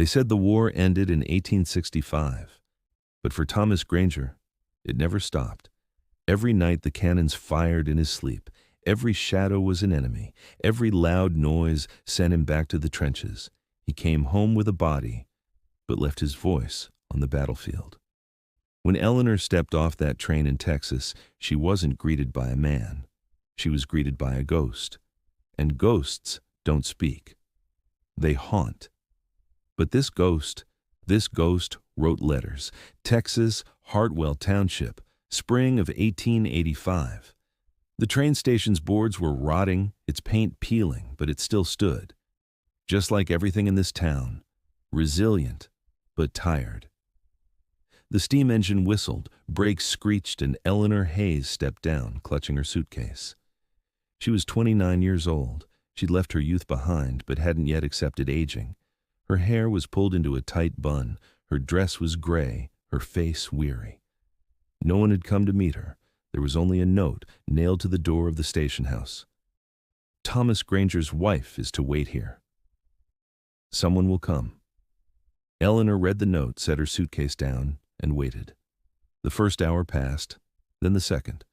They said the war ended in 1865, but for Thomas Granger, it never stopped. Every night the cannons fired in his sleep. Every shadow was an enemy. Every loud noise sent him back to the trenches. He came home with a body, but left his voice on the battlefield. When Eleanor stepped off that train in Texas, she wasn't greeted by a man. She was greeted by a ghost. And ghosts don't speak. They haunt. But this ghost wrote letters. Texas, Hartwell Township, spring of 1885. The train station's boards were rotting, its paint peeling, but it still stood. Just like everything in this town, resilient, but tired. The steam engine whistled, brakes screeched, and Eleanor Hayes stepped down, clutching her suitcase. She was 29 years old. She'd left her youth behind, but hadn't yet accepted aging. Her hair was pulled into a tight bun, her dress was gray, her face weary. No one had come to meet her. There was only a note nailed to the door of the station house. Thomas Granger's wife is to wait here. Someone will come. Eleanor read the note, set her suitcase down, and waited. The first hour passed, then the second.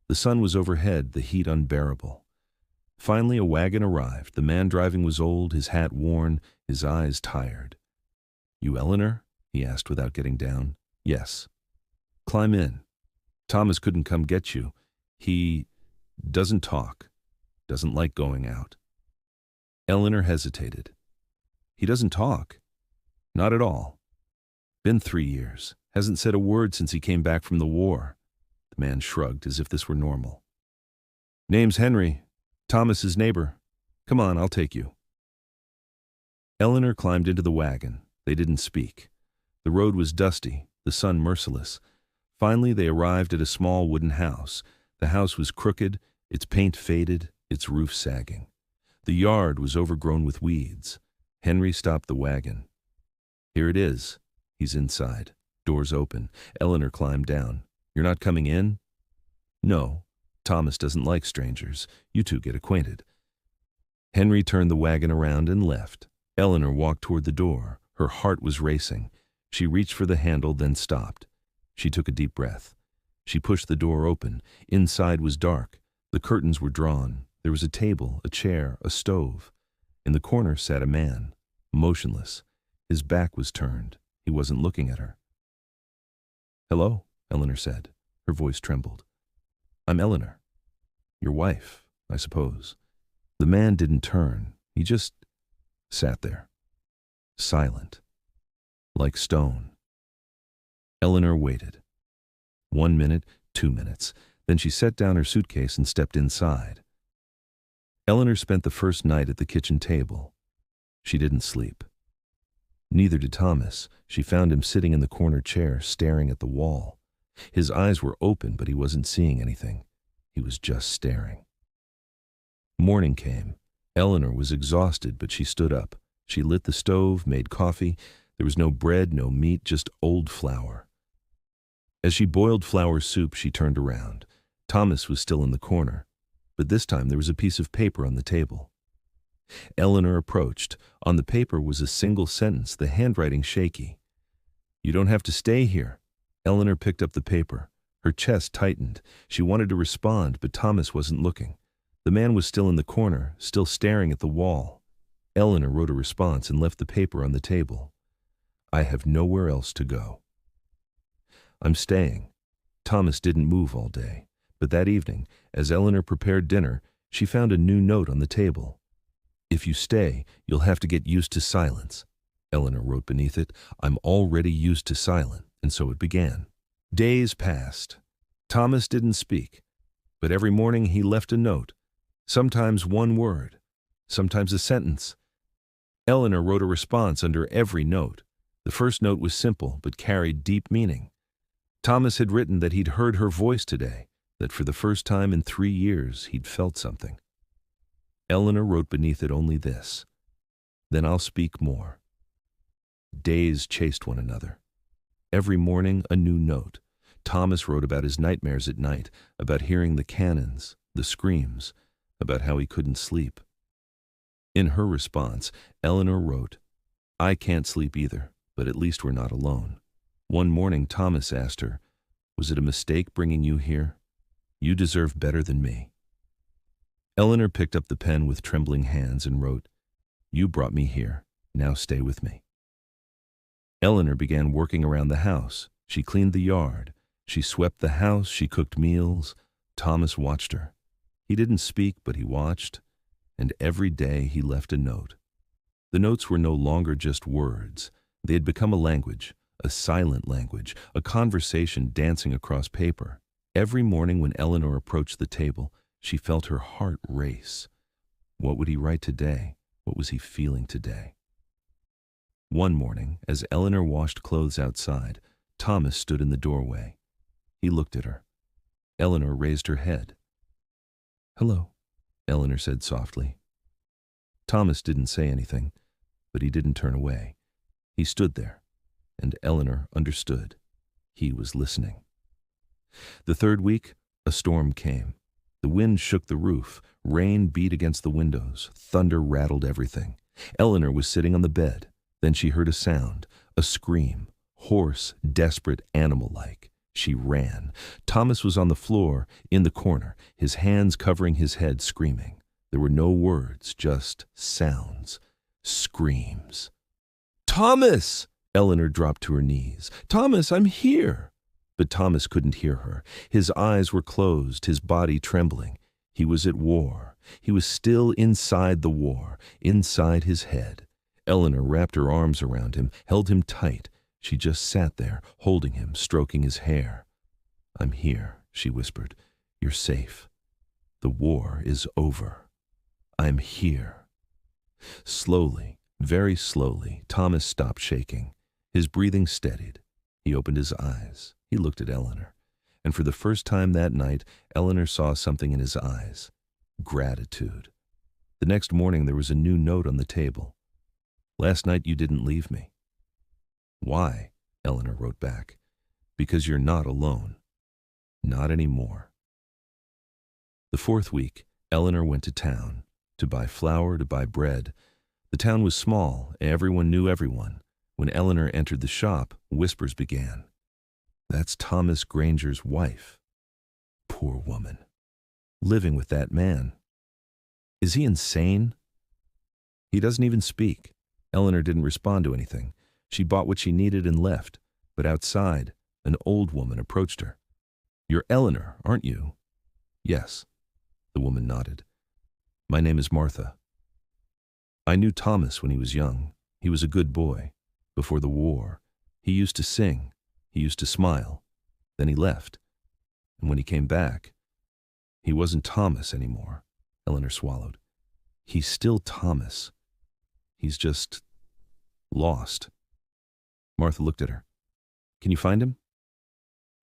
The sun was overhead, the heat unbearable. Finally, a wagon arrived. The man driving was old, his hat worn, his eyes tired. "You Eleanor?" he asked without getting down. "Yes." "Climb in. Thomas couldn't come get you. He doesn't talk, doesn't like going out." Eleanor hesitated. "He doesn't talk?" "Not at all. Been 3 years. Hasn't said a word since he came back from the war." The man shrugged as if this were normal. "Name's Henry. Thomas's neighbor. Come on, I'll take you." Eleanor climbed into the wagon. They didn't speak. The road was dusty, the sun merciless. Finally, they arrived at a small wooden house. The house was crooked, its paint faded, its roof sagging. The yard was overgrown with weeds. Henry stopped the wagon. "Here it is." He's inside. Doors open. Eleanor climbed down. "You're not coming in?" "No. Thomas doesn't like strangers. You two get acquainted." Henry turned the wagon around and left. Eleanor walked toward the door. Her heart was racing. She reached for the handle, then stopped. She took a deep breath. She pushed the door open. Inside was dark. The curtains were drawn. There was a table, a chair, a stove. In the corner sat a man, motionless. His back was turned. He wasn't looking at her. "Hello," Eleanor said. Her voice trembled. "I'm Eleanor. Your wife, I suppose." The man didn't turn. He just sat there, silent, like stone. Eleanor waited. 1 minute, 2 minutes. Then she set down her suitcase and stepped inside. Eleanor spent the first night at the kitchen table. She didn't sleep. Neither did Thomas. She found him sitting in the corner chair, staring at the wall. His eyes were open, but he wasn't seeing anything. He was just staring. Morning came. Eleanor was exhausted, but she stood up. She lit the stove, made coffee. There was no bread, no meat, just old flour. As she boiled flour soup, she turned around. Thomas was still in the corner, but this time there was a piece of paper on the table. Eleanor approached. On the paper was a single sentence, the handwriting shaky. "You don't have to stay here." Eleanor picked up the paper. Her chest tightened. She wanted to respond, but Thomas wasn't looking. The man was still in the corner, still staring at the wall. Eleanor wrote a response and left the paper on the table. "I have nowhere else to go. I'm staying." Thomas didn't move all day, but that evening, as Eleanor prepared dinner, she found a new note on the table. "If you stay, you'll have to get used to silence." Eleanor wrote beneath it, "I'm already used to silence," and so it began. Days passed. Thomas didn't speak, but every morning he left a note, sometimes one word, sometimes a sentence. Eleanor wrote a response under every note. The first note was simple, but carried deep meaning. Thomas had written that he'd heard her voice today, that for the first time in 3 years he'd felt something. Eleanor wrote beneath it only this: "Then I'll speak more." Days chased one another. Every morning a new note. Thomas wrote about his nightmares at night, about hearing the cannons, the screams, about how he couldn't sleep. In her response, Eleanor wrote, I can't sleep either, but at least we're not alone. One morning, Thomas asked her, "Was it a mistake bringing you here? You deserve better than me." Eleanor picked up the pen with trembling hands and wrote, "You brought me here. Now stay with me." Eleanor began working around the house. She cleaned the yard. She swept the house. She cooked meals. Thomas watched her. He didn't speak, but he watched, and every day he left a note. The notes were no longer just words. They had become a language, a silent language, a conversation dancing across paper. Every morning when Eleanor approached the table, she felt her heart race. What would he write today? What was he feeling today? One morning, as Eleanor washed clothes outside, Thomas stood in the doorway. He looked at her. Eleanor raised her head. "Hello," Eleanor said softly. Thomas didn't say anything, but he didn't turn away. He stood there, and Eleanor understood. He was listening. The third week, a storm came. The wind shook the roof, rain beat against the windows, thunder rattled everything. Eleanor was sitting on the bed. Then she heard a sound, a scream, hoarse, desperate, animal-like. She ran. Thomas was on the floor, in the corner, his hands covering his head, screaming. There were no words, just sounds, screams. "Thomas!" Eleanor dropped to her knees. "Thomas, I'm here!" But Thomas couldn't hear her. His eyes were closed, his body trembling. He was at war. He was still inside the war, inside his head. Eleanor wrapped her arms around him, held him tight. She just sat there, holding him, stroking his hair. "I'm here," she whispered. "You're safe. The war is over. I'm here." Slowly, very slowly, Thomas stopped shaking. His breathing steadied. He opened his eyes. He looked at Eleanor. And for the first time that night, Eleanor saw something in his eyes. Gratitude. The next morning there was a new note on the table. "Last night you didn't leave me." "Why?" Eleanor wrote back. "Because you're not alone. Not anymore." The fourth week, Eleanor went to town, to buy flour, to buy bread. The town was small, everyone knew everyone. When Eleanor entered the shop, whispers began. "That's Thomas Granger's wife. Poor woman. Living with that man. Is he insane? He doesn't even speak." Eleanor didn't respond to anything. She bought what she needed and left. But outside, an old woman approached her. "You're Eleanor, aren't you?" "Yes." The woman nodded. "My name is Martha. I knew Thomas when he was young. He was a good boy. Before the war, he used to sing. He used to smile. Then he left. And when he came back, he wasn't Thomas anymore." Eleanor swallowed. "He's still Thomas. He's just lost." Martha looked at her. "Can you find him?"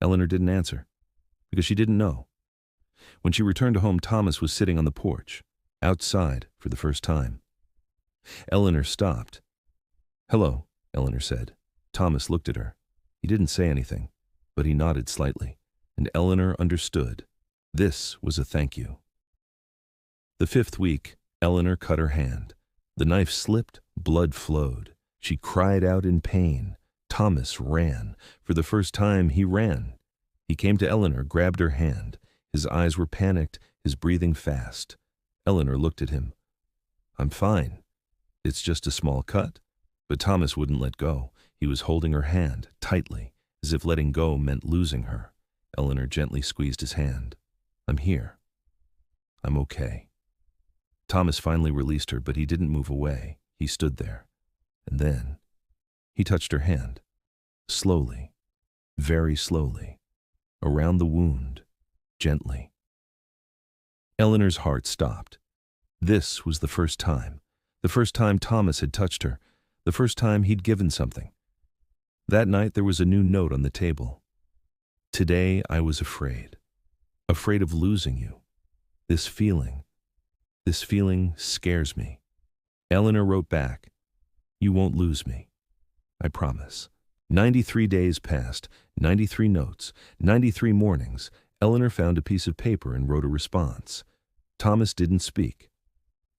Eleanor didn't answer, because she didn't know. When she returned home, Thomas was sitting on the porch, outside for the first time. Eleanor stopped. "Hello," Eleanor said. Thomas looked at her. He didn't say anything, but he nodded slightly, and Eleanor understood. This was a thank you. The fifth week, Eleanor cut her hand. The knife slipped, blood flowed. She cried out in pain. Thomas ran. For the first time, he ran. He came to Eleanor, grabbed her hand. His eyes were panicked, his breathing fast. Eleanor looked at him. "I'm fine. It's just a small cut." But Thomas wouldn't let go. He was holding her hand, tightly, as if letting go meant losing her. Eleanor gently squeezed his hand. "I'm here. I'm okay." Thomas finally released her, but he didn't move away. He stood there. And then he touched her hand. Slowly, very slowly, around the wound, gently. Eleanor's heart stopped. This was the first time Thomas had touched her, the first time he'd given something. That night there was a new note on the table. "Today I was afraid of losing you. This feeling scares me." Eleanor wrote back, "You won't lose me. I promise." 93 days passed, 93 notes, 93 mornings. Eleanor found a piece of paper and wrote a response. Thomas didn't speak,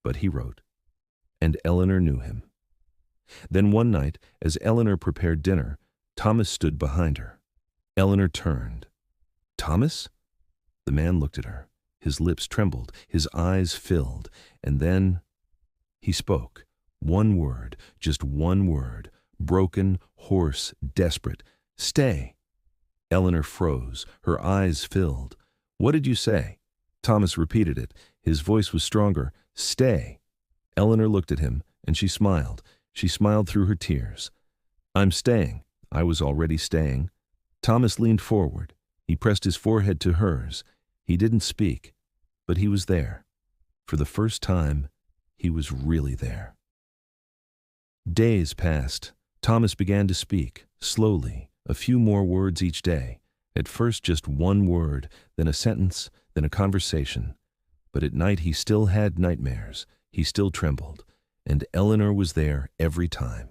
but he wrote. And Eleanor knew him. Then one night, as Eleanor prepared dinner, Thomas stood behind her. Eleanor turned. "Thomas?" The man looked at her. His lips trembled, his eyes filled, and then he spoke. One word, just one word, broken, hoarse, desperate. "Stay." Eleanor froze, her eyes filled. "What did you say?" Thomas repeated it. His voice was stronger. "Stay." Eleanor looked at him, and she smiled. She smiled through her tears. "I'm staying." I was already staying. Thomas leaned forward. He pressed his forehead to hers. He didn't speak, but he was there. For the first time, he was really there. Days passed. Thomas began to speak, slowly, a few more words each day. At first just one word, then a sentence, then a conversation. But at night he still had nightmares. He still trembled. And Eleanor was there every time.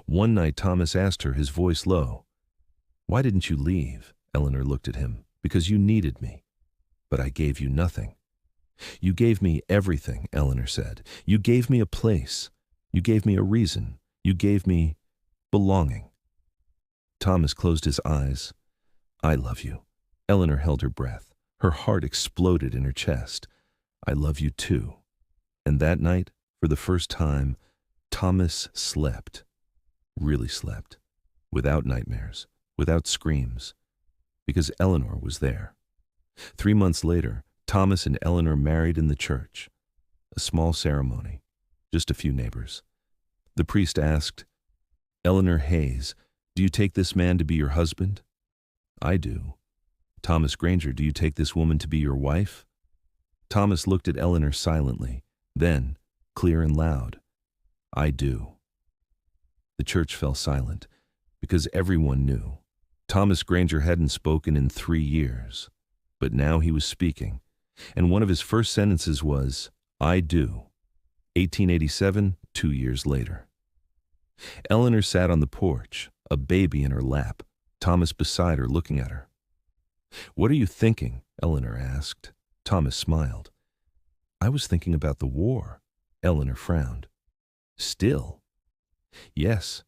One night Thomas asked her, his voice low, "Why didn't you leave?" Eleanor looked at him. "Because you needed me." "But I gave you nothing." "You gave me everything," Eleanor said. "You gave me a place. You gave me a reason. You gave me belonging." Thomas closed his eyes. "I love you." Eleanor held her breath. Her heart exploded in her chest. "I love you too." And that night, for the first time, Thomas slept. Really slept. Without nightmares. Without screams. Because Eleanor was there. 3 months later, Thomas and Eleanor married in the church. A small ceremony. Just a few neighbors. The priest asked, "Eleanor Hayes, do you take this man to be your husband?" "I do." "Thomas Granger, do you take this woman to be your wife?" Thomas looked at Eleanor silently. Then, clear and loud, "I do." The church fell silent, because everyone knew. Thomas Granger hadn't spoken in 3 years, but now he was speaking, and one of his first sentences was, "I do." 1887, 2 years later. Eleanor sat on the porch, a baby in her lap, Thomas beside her looking at her. "What are you thinking?" Eleanor asked. Thomas smiled. "I was thinking about the war." Eleanor frowned. "Still?" "Yes,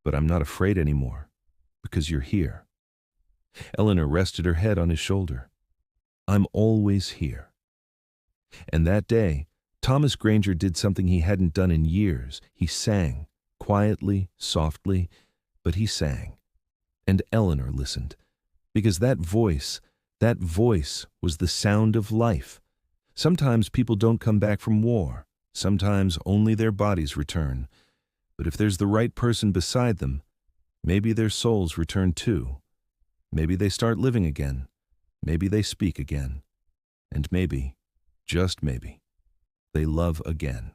but I'm not afraid anymore, because you're here." Eleanor rested her head on his shoulder. "I'm always here." And that day, Thomas Granger did something he hadn't done in years. He sang, quietly, softly, but he sang. And Eleanor listened, because that voice was the sound of life. Sometimes people don't come back from war. Sometimes only their bodies return. But if there's the right person beside them, maybe their souls return too. Maybe they start living again. Maybe they speak again. And maybe, just maybe, they love again.